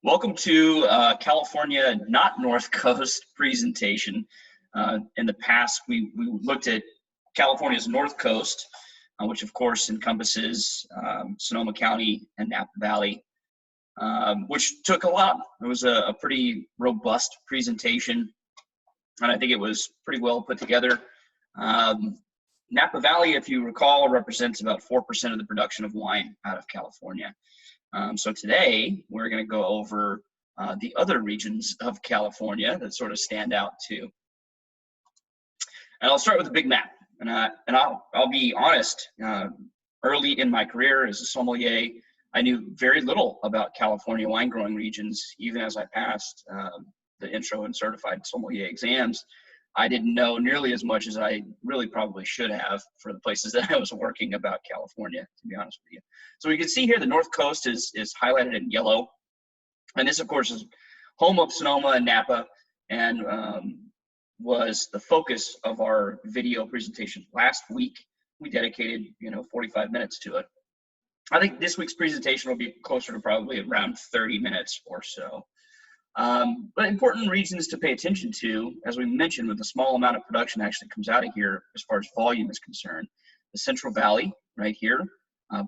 Welcome to California, not North Coast presentation. In the past, we looked at California's North Coast, which of course encompasses Sonoma County and Napa Valley, which took a lot. It was a pretty robust presentation, and I think it was pretty well put together. Napa Valley, if you recall, represents about 4% of the production of wine out of California. So today we're going to go over the other regions of California that sort of stand out too. And I'll start with a big map. And I'll be honest, early in my career as a sommelier, I knew very little about California wine growing regions. Even as I passed the intro and certified sommelier exams, I didn't know nearly as much as I really probably should have for the places that I was working about California, to be honest with you. So we can see here the North Coast is highlighted in yellow. And this, of course, is home of Sonoma and Napa, and was the focus of our video presentation last week. We dedicated, 45 minutes to it. I think this week's presentation will be closer to probably around 30 minutes or so. But important regions to pay attention to, as we mentioned, with the small amount of production actually comes out of here as far as volume is concerned. The Central Valley right here,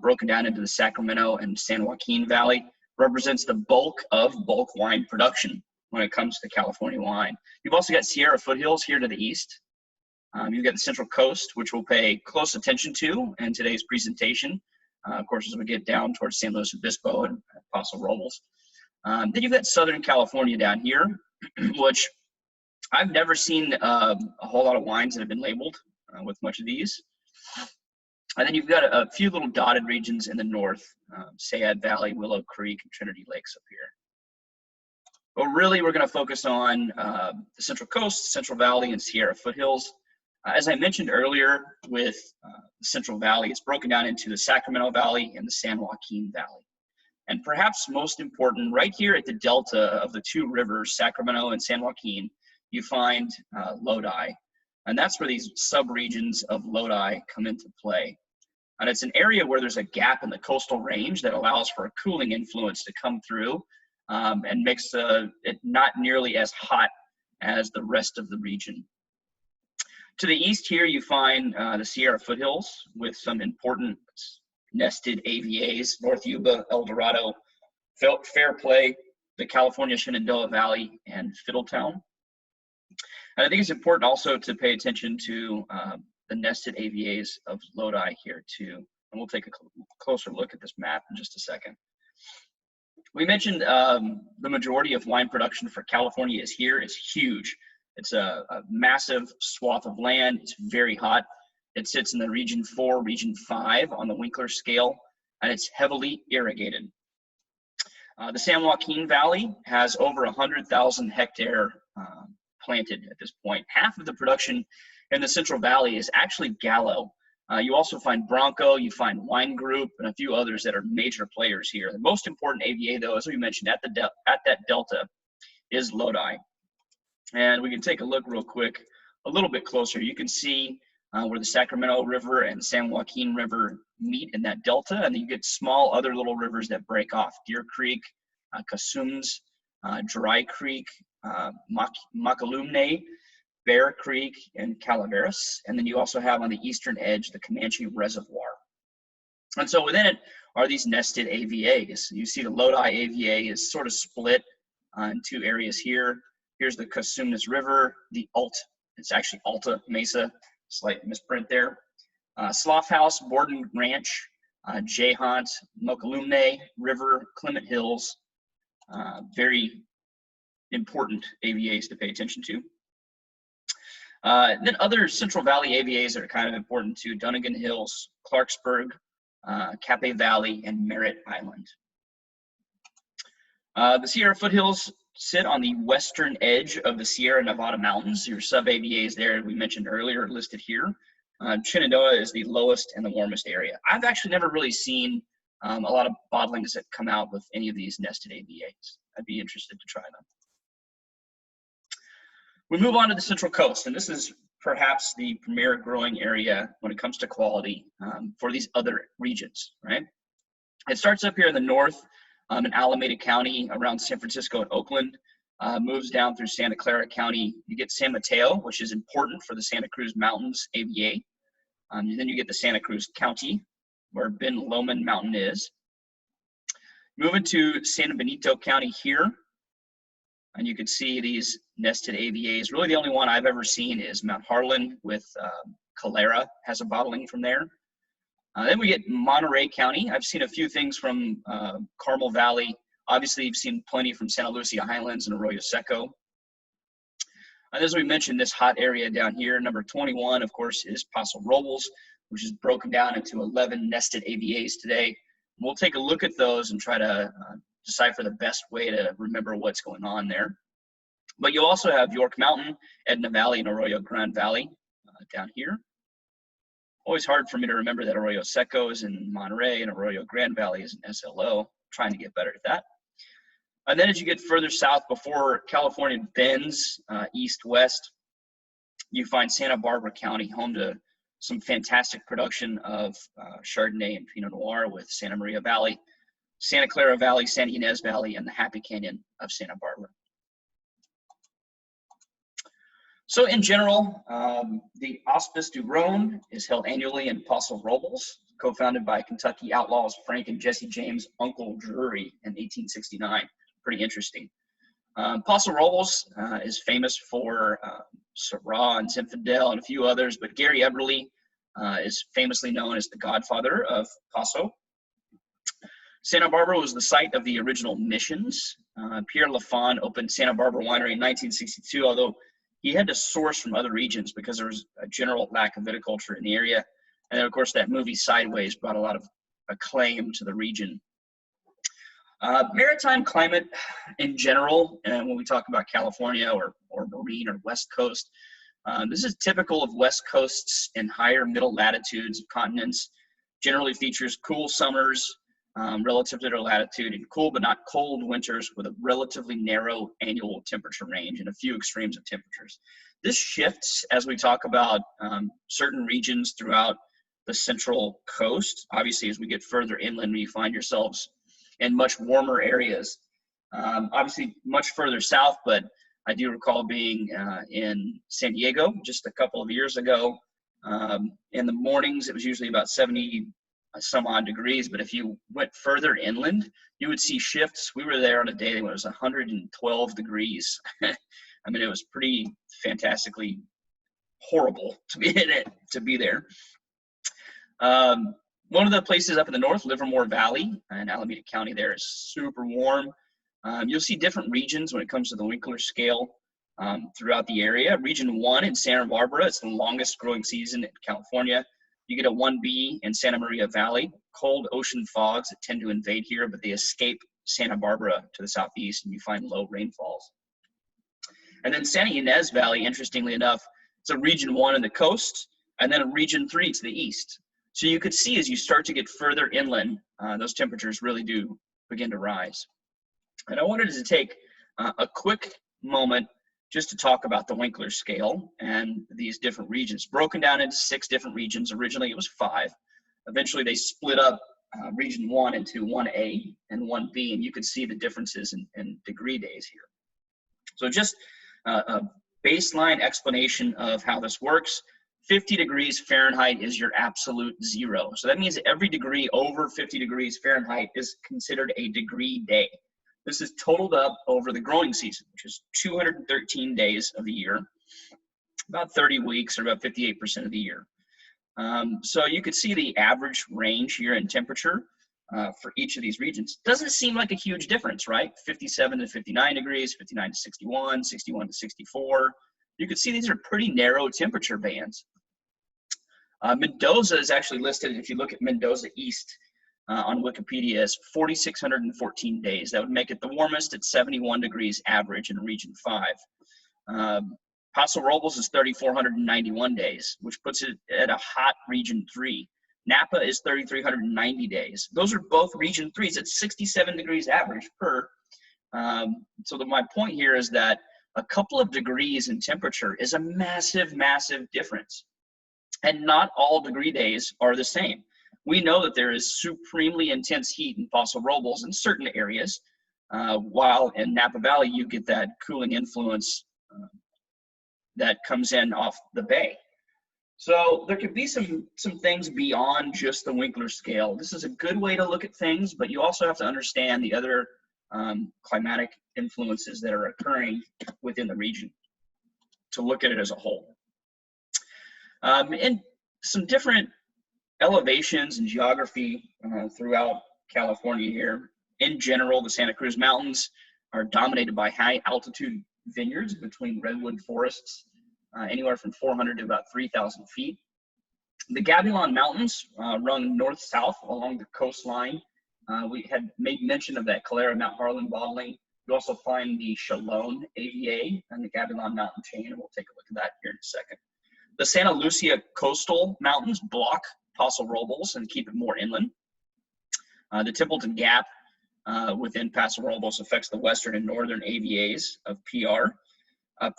broken down into the Sacramento and San Joaquin Valley, represents the bulk of bulk wine production when it comes to California wine. You've also got Sierra Foothills here to the east. You've got the Central Coast, which we'll pay close attention to in today's presentation. Of course, as we get down towards San Luis Obispo and Paso Robles. Then you've got Southern California down here, which I've never seen a whole lot of wines that have been labeled with much of these. And then you've got a few little dotted regions in the north, Sayad Valley, Willow Creek, and Trinity Lakes up here. But really, we're going to focus on the Central Coast, Central Valley, and Sierra Foothills. As I mentioned earlier with the Central Valley, it's broken down into the Sacramento Valley and the San Joaquin Valley. And perhaps most important, right here at the delta of the two rivers, Sacramento and San Joaquin, you find Lodi. And that's where these sub-regions of Lodi come into play. And it's an area where there's a gap in the coastal range that allows for a cooling influence to come through and makes it not nearly as hot as the rest of the region. To the east here, you find the Sierra Foothills with some important nested AVAs, North Yuba, El Dorado, Fair Play, the California Shenandoah Valley, and Fiddletown. And I think it's important also to pay attention to the nested AVAs of Lodi here too. And we'll take a closer look at this map in just a second. We mentioned the majority of wine production for California is here. It's huge. It's a massive swath of land. It's very hot. It sits in the region 4, region 5 on the Winkler scale, and it's heavily irrigated. The San Joaquin Valley has over 100,000 hectare planted at this point. Half of the production in the Central Valley is actually Gallo. You also find Bronco, you find Wine Group, and a few others that are major players here. The most important AVA, though, as we mentioned, at that delta is Lodi. And we can take a look real quick, a little bit closer. You can see where the Sacramento River and San Joaquin River meet in that delta, and then you get small other little rivers that break off: Deer Creek, Cosumnes, Dry Creek, Macalumne, Bear Creek, and Calaveras. And then you also have on the eastern edge the Comanche Reservoir. And so within it are these nested AVAs. You see the Lodi AVA is sort of split in two areas here. Here's the Cosumnes River, the it's actually Alta Mesa, slight misprint there. Slough House, Borden Ranch, Jayhant, Macalumne River, Clement Hills, very important AVAs to pay attention to. Then other Central Valley AVAs that are kind of important too: Dunnigan Hills, Clarksburg, Cape Valley, and Merritt Island. The Sierra Foothills sit on the western edge of the Sierra Nevada Mountains. Your sub-AVAs there, we mentioned earlier, are listed here. Shenandoah is the lowest and the warmest area. I've actually never really seen a lot of bottlings that come out with any of these nested AVAs. I'd be interested to try them. We move on to the Central Coast, and this is perhaps the premier growing area when it comes to quality for these other regions, right? It starts up here in the north In Alameda County around San Francisco and Oakland, moves down through Santa Clara County. You get San Mateo, which is important for the Santa Cruz Mountains AVA. And then you get the Santa Cruz County, where Ben Lomond Mountain is. Moving to San Benito County here, and you can see these nested AVAs. Really the only one I've ever seen is Mount Harlan with Calera has a bottling from there. Then we get Monterey County. I've seen a few things from Carmel Valley. Obviously, you've seen plenty from Santa Lucia Highlands and Arroyo Seco. And as we mentioned, this hot area down here, number 21, of course, is Paso Robles, which is broken down into 11 nested AVAs today. We'll take a look at those and try to decipher the best way to remember what's going on there. But you'll also have York Mountain, Edna Valley, and Arroyo Grande Valley down here. Always hard for me to remember that Arroyo Seco is in Monterey and Arroyo Grande Valley is in SLO. Trying to get better at that. And then as you get further south before California bends east-west, you find Santa Barbara County, home to some fantastic production of Chardonnay and Pinot Noir with Santa Maria Valley, Santa Clara Valley, Santa Ynez Valley, and the Happy Canyon of Santa Barbara. So in general, the Auspice du Rhone is held annually in Paso Robles, co-founded by Kentucky outlaws Frank and Jesse James' Uncle Drury in 1869. Pretty interesting. Paso Robles is famous for Syrah and Zinfandel and a few others, but Gary Eberly is famously known as the godfather of Paso. Santa Barbara was the site of the original missions. Pierre Lafon opened Santa Barbara Winery in 1962, although he had to source from other regions because there was a general lack of viticulture in the area. And then, of course, that movie Sideways brought a lot of acclaim to the region. Maritime climate in general, and when we talk about California or marine or West Coast, this is typical of West Coasts and higher middle latitudes of continents. Generally features cool summers relative to their latitude and cool but not cold winters with a relatively narrow annual temperature range and a few extremes of temperatures. This shifts as we talk about certain regions throughout the central coast. Obviously, as we get further inland, we find yourselves in much warmer areas. Obviously, much further south, but I do recall being in San Diego just a couple of years ago. In the mornings, it was usually about 70 some odd degrees, but if you went further inland, you would see shifts. We were there on a day when it was 112 degrees. I mean, it was pretty fantastically horrible to be in it, to be there. One of the places up in the north, Livermore Valley in Alameda County, there is super warm. You'll see different regions when it comes to the Winkler scale throughout the area. Region 1 in Santa Barbara, it's the longest growing season in California. You get a 1B in Santa Maria Valley. Cold ocean fogs that tend to invade here, but they escape Santa Barbara to the southeast, and you find low rainfalls. And then Santa Ynez Valley, interestingly enough, it's a region 1 in the coast, and then a region 3 to the east. So you could see as you start to get further inland, those temperatures really do begin to rise. And I wanted to take a quick moment just to talk about the Winkler scale and these different regions, broken down into 6 different regions. Originally it was 5. Eventually they split up region 1 into 1A and 1B, and you could see the differences in degree days here. So just a baseline explanation of how this works. 50 degrees Fahrenheit is your absolute zero. So that means that every degree over 50 degrees Fahrenheit is considered a degree day. This is totaled up over the growing season, which is 213 days of the year, about 30 weeks or about 58% of the year. So you could see the average range here in temperature for each of these regions. Doesn't seem like a huge difference, right? 57 to 59 degrees, 59 to 61, 61 to 64. You could see these are pretty narrow temperature bands. Mendoza is actually listed, if you look at Mendoza East on Wikipedia, as 4,614 days. That would make it the warmest at 71 degrees average in region 5. Paso Robles is 3,491 days, which puts it at a hot region 3. Napa is 3,390 days. Those are both region 3s at 67 degrees average per. So my point here is that a couple of degrees in temperature is a massive, massive difference. And not all degree days are the same. we know that there is supremely intense heat in Paso Robles in certain areas, while in Napa Valley you get that cooling influence that comes in off the bay. So there could be some things beyond just the Winkler scale. This is a good way to look at things, but you also have to understand the other climatic influences that are occurring within the region to look at it as a whole. And some different elevations and geography throughout California here. In general, the Santa Cruz Mountains are dominated by high altitude vineyards between redwood forests, anywhere from 400 to about 3,000 feet. The Gabilan Mountains run north-south along the coastline. We had made mention of that Calera Mount Harlan bottling. You also find the Chalon AVA and the Gabilan Mountain chain, and we'll take a look at that here in a second. The Santa Lucia coastal mountains block Paso Robles and keep it more inland. The Templeton Gap within Paso Robles affects the western and northern AVAs of PR.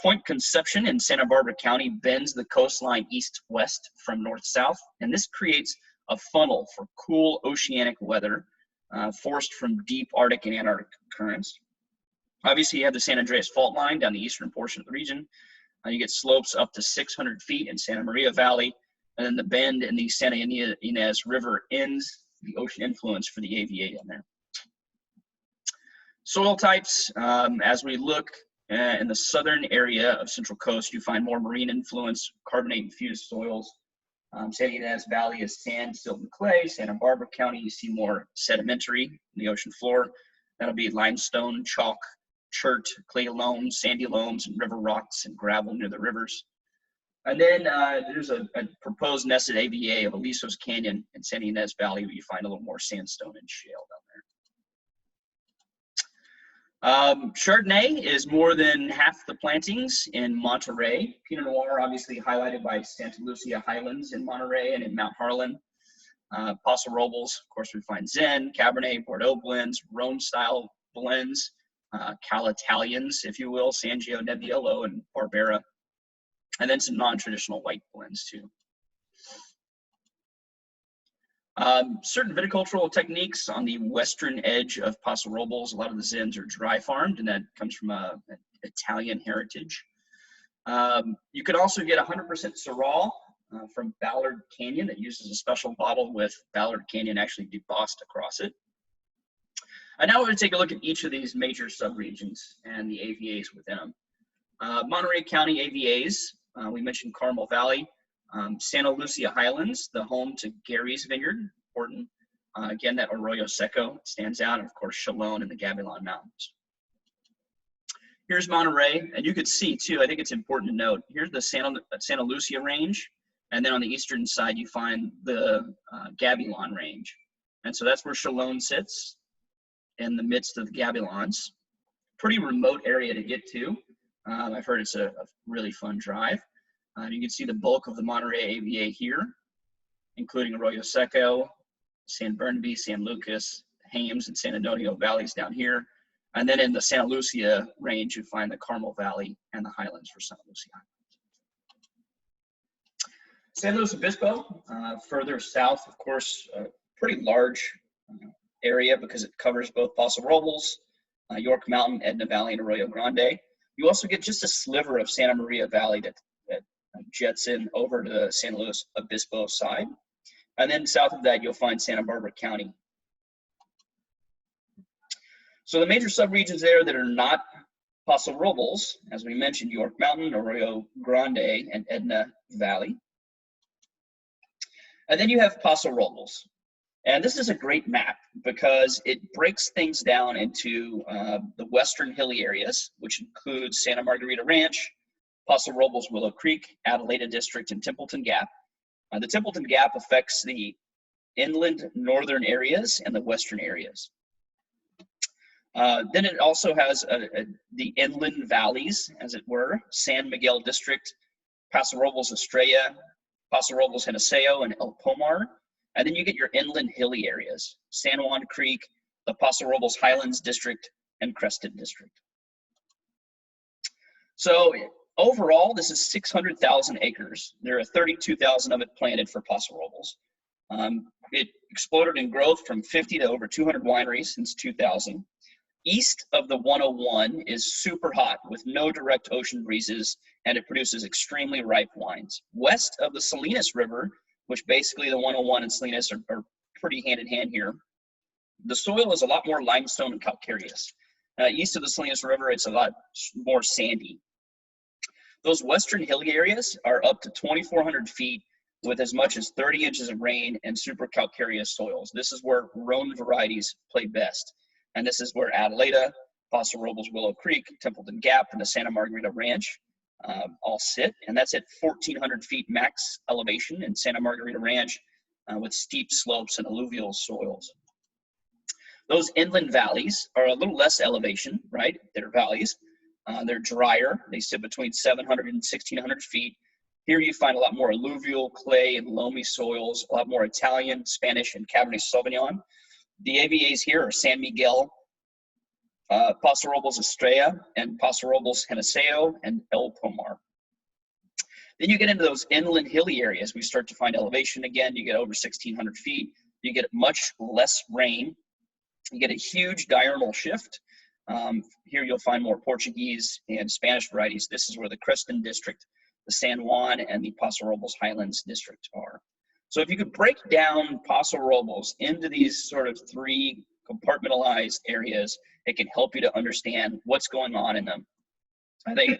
Point Conception in Santa Barbara County bends the coastline east-west from north-south, and this creates a funnel for cool oceanic weather forced from deep Arctic and Antarctic currents. Obviously, you have the San Andreas Fault Line down the eastern portion of the region. You get slopes up to 600 feet in Santa Maria Valley, and then the bend in the Santa Ynez River ends the ocean influence for the AVA down there. Soil types, as we look in the southern area of Central Coast, you find more marine influence, carbonate-infused soils. Santa Ynez Valley is sand, silt, and clay. Santa Barbara County, you see more sedimentary in the ocean floor. That'll be limestone, chalk, chert, clay loams, sandy loams, and river rocks and gravel near the rivers. And then there's a proposed nested AVA of Alisos Canyon in Santa Ynez Valley, where you find a little more sandstone and shale down there. Chardonnay is more than half the plantings in Monterey. Pinot Noir, obviously highlighted by Santa Lucia Highlands in Monterey and in Mount Harlan. Paso Robles, of course, we find Zen, Cabernet, Bordeaux blends, Rhone-style blends, Cal-Italians, if you will, Sangio, Nebbiolo, and Barbera, and then some non-traditional white blends too. Certain viticultural techniques on the western edge of Paso Robles. A lot of the Zens are dry farmed, and that comes from an Italian heritage. You could also get 100% Syrah from Ballard Canyon that uses a special bottle with Ballard Canyon actually debossed across it. And now we're going to take a look at each of these major subregions and the AVAs within them. Monterey County AVAs, we mentioned Carmel Valley. Santa Lucia Highlands, the home to Gary's Vineyard, important. Again, that Arroyo Seco stands out, and of course, Chalon and the Gabilan Mountains. Here's Monterey, and you could see too, I think it's important to note, here's the Santa Lucia range, and then on the eastern side, you find the Gabilan range. And so that's where Chalon sits, in the midst of the Gabilans. Pretty remote area to get to. I've heard it's a really fun drive. You can see the bulk of the Monterey AVA here, including Arroyo Seco, San Bernabé, San Lucas, Hames, and San Antonio valleys down here. And then in the Santa Lucia range, you find the Carmel Valley and the highlands for Santa Lucia. San Luis Obispo, further south, of course, a pretty large area because it covers both Paso Robles, York Mountain, Edna Valley, and Arroyo Grande. You also get just a sliver of Santa Maria Valley that jets in over to the San Luis Obispo side. And then south of that, you'll find Santa Barbara County. So the major subregions there that are not Paso Robles, as we mentioned, York Mountain, Arroyo Grande, and Edna Valley. And then you have Paso Robles. And this is a great map because it breaks things down into the western hilly areas, which includes Santa Margarita Ranch, Paso Robles, Willow Creek, Adelaida District, and Templeton Gap. The Templeton Gap affects the inland northern areas and the western areas. Then it also has the inland valleys, as it were, San Miguel District, Paso Robles, Estrella, Paso Robles, Geneseo, and El Pomar. And then you get your inland hilly areas, San Juan Creek, the Paso Robles Highlands District, and Crested District. So overall, this is 600,000 acres. There are 32,000 of it planted for Paso Robles. It exploded in growth from 50 to over 200 wineries since 2000. East of the 101 is super hot with no direct ocean breezes, and it produces extremely ripe wines. West of the Salinas River, which basically the 101 and Salinas are pretty hand in hand here, the soil is a lot more limestone and calcareous. East of the Salinas River, it's a lot more sandy. Those western hilly areas are up to 2,400 feet with as much as 30 inches of rain and super calcareous soils. This is where Rhone varieties play best. And this is where Adelaida, Paso Robles, Willow Creek, Templeton Gap, and the Santa Margarita Ranch all sit. And that's at 1,400 feet max elevation in Santa Margarita Ranch with steep slopes and alluvial soils. Those inland valleys are a little less elevation, right? They're valleys. They're drier. They sit between 700 and 1,600 feet. Here you find a lot more alluvial, clay, and loamy soils, a lot more Italian, Spanish, and Cabernet Sauvignon. The AVAs here are San Miguel, Paso Robles Estrella, and Paso Robles Geneseo, and El Pomar. Then you get into those inland hilly areas. We start to find elevation again. You get over 1,600 feet. You get much less rain. You get a huge diurnal shift. Here you'll find more Portuguese and Spanish varieties. This is where the Creston District, the San Juan, and the Paso Robles Highlands District are. So if you could break down Paso Robles into these sort of three compartmentalized areas, it can help you to understand what's going on in them. I think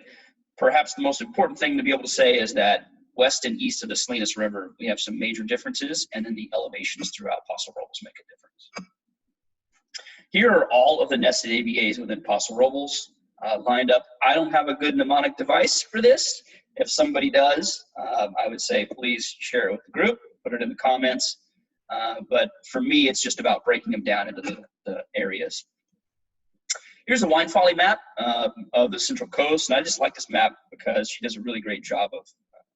perhaps the most important thing to be able to say is that west and east of the Salinas River, we have some major differences, and then the elevations throughout Paso Robles make a difference. Here are all of the nested AVAs within Paso Robles lined up. I don't have a good mnemonic device for this. If somebody does, I would say please share it with the group, put it in the comments. But for me, it's just about breaking them down into the areas. Here's a wine folly map of the Central Coast, and I just like this map because she does a really great job of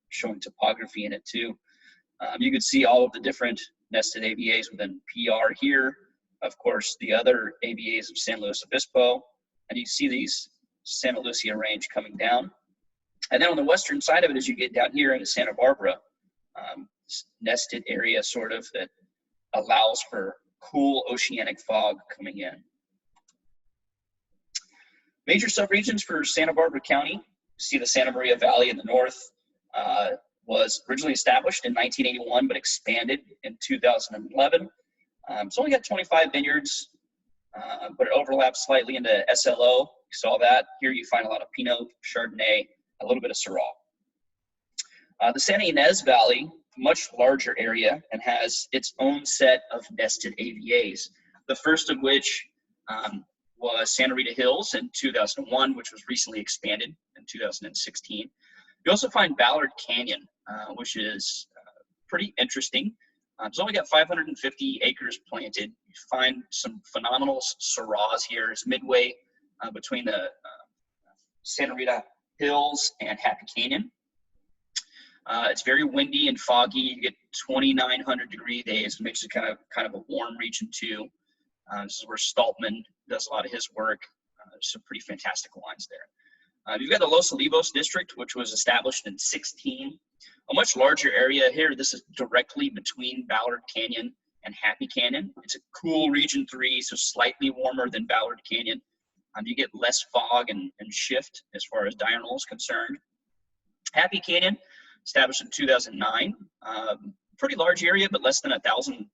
showing topography in it too. You can see all of the different nested AVAs within PR here. Of course, the other AVAs of San Luis Obispo, and you see these Santa Lucia range coming down. And then on the western side of it, as you get down here into Santa Barbara, nested area sort of that allows for cool oceanic fog coming in. Major subregions for Santa Barbara County. See the Santa Maria Valley in the north was originally established in 1981, but expanded in 2011. It's only got 25 vineyards, but it overlaps slightly into SLO. You saw that. Here you find a lot of Pinot, Chardonnay, a little bit of Syrah. The Santa Ynez Valley, much larger area, and has its own set of nested AVAs. The first of which was Santa Rita Hills in 2001, which was recently expanded in 2016. You also find Ballard Canyon, which is pretty interesting. It's only got 550 acres planted. You find some phenomenal Syrahs here. It's midway between the Santa Rita Hills and Happy Canyon. It's very windy and foggy. You get 2,900 degree days, which makes it kind of a warm region too. This is where Stoltman does a lot of his work. There's some pretty fantastic wines there. You've got the Los Olivos district, which was established in 2016. A much larger area here. This is directly between Ballard Canyon and Happy Canyon. It's a cool region 3, so slightly warmer than Ballard Canyon. You get less fog and shift as far as diurnal is concerned. Happy Canyon, established in 2009. Pretty large area, but less than 1,000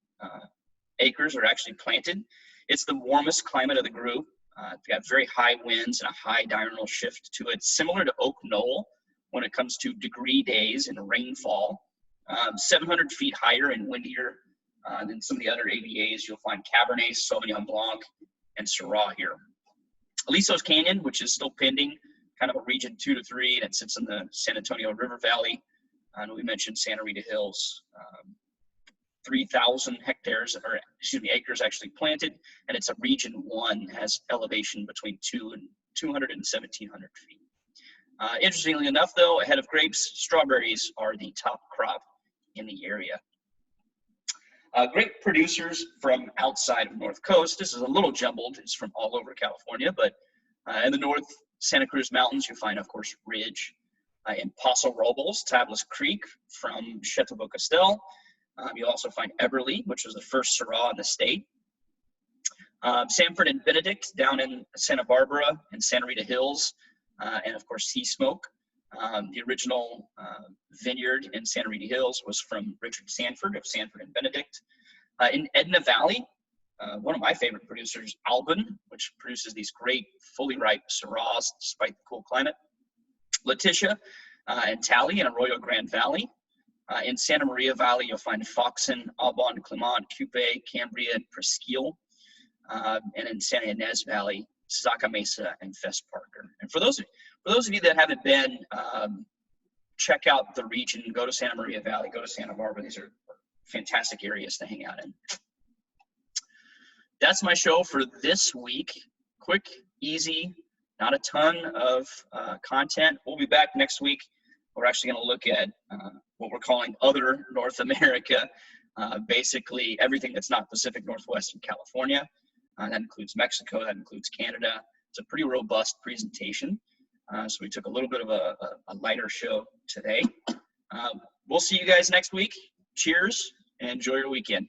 acres are actually planted. It's the warmest climate of the group. It's got very high winds and a high diurnal shift to it, similar to Oak Knoll when it comes to degree days and rainfall. 700 feet higher and windier than some of the other AVAs. You'll find Cabernet, Sauvignon Blanc, and Syrah here. Alisos Canyon, which is still pending, kind of a region 2 to 3, and it sits in the San Antonio River Valley. And we mentioned Santa Rita Hills. 3,000 acres actually planted, and it's a region 1, has elevation between 200 and 1,700 feet. Interestingly enough, though, ahead of grapes, strawberries are the top crop in the area. Grape producers from outside of North Coast. This is a little jumbled. It's from all over California, but in the North Santa Cruz Mountains, you find, of course, Ridge. In Paso Robles, Tablas Creek from Chateaubourg-Castel. You'll also find Eberly, which was the first Syrah in the state. Sanford and Benedict down in Santa Barbara and Santa Rita Hills, and of course Sea Smoke. The original vineyard in Santa Rita Hills was from Richard Sanford of Sanford and Benedict. In Edna Valley, one of my favorite producers, Alban, which produces these great fully ripe Syrahs despite the cool climate. Letitia and Tally in Arroyo Grande Valley. In Santa Maria Valley, you'll find Foxen, Aubon, Clement, Coupe, Cambria, and Presqu'île. And in Santa Ynez Valley, Saca Mesa and Fess Parker. And for those of you that haven't been, check out the region. Go to Santa Maria Valley, go to Santa Barbara. These are fantastic areas to hang out in. That's my show for this week. Quick, easy, not a ton of content. We'll be back next week. We're actually going to look at what we're calling other North America, basically everything that's not Pacific Northwest and California. That includes Mexico, that includes Canada. It's a pretty robust presentation. So we took a little bit of a lighter show today. We'll see you guys next week. Cheers and enjoy your weekend.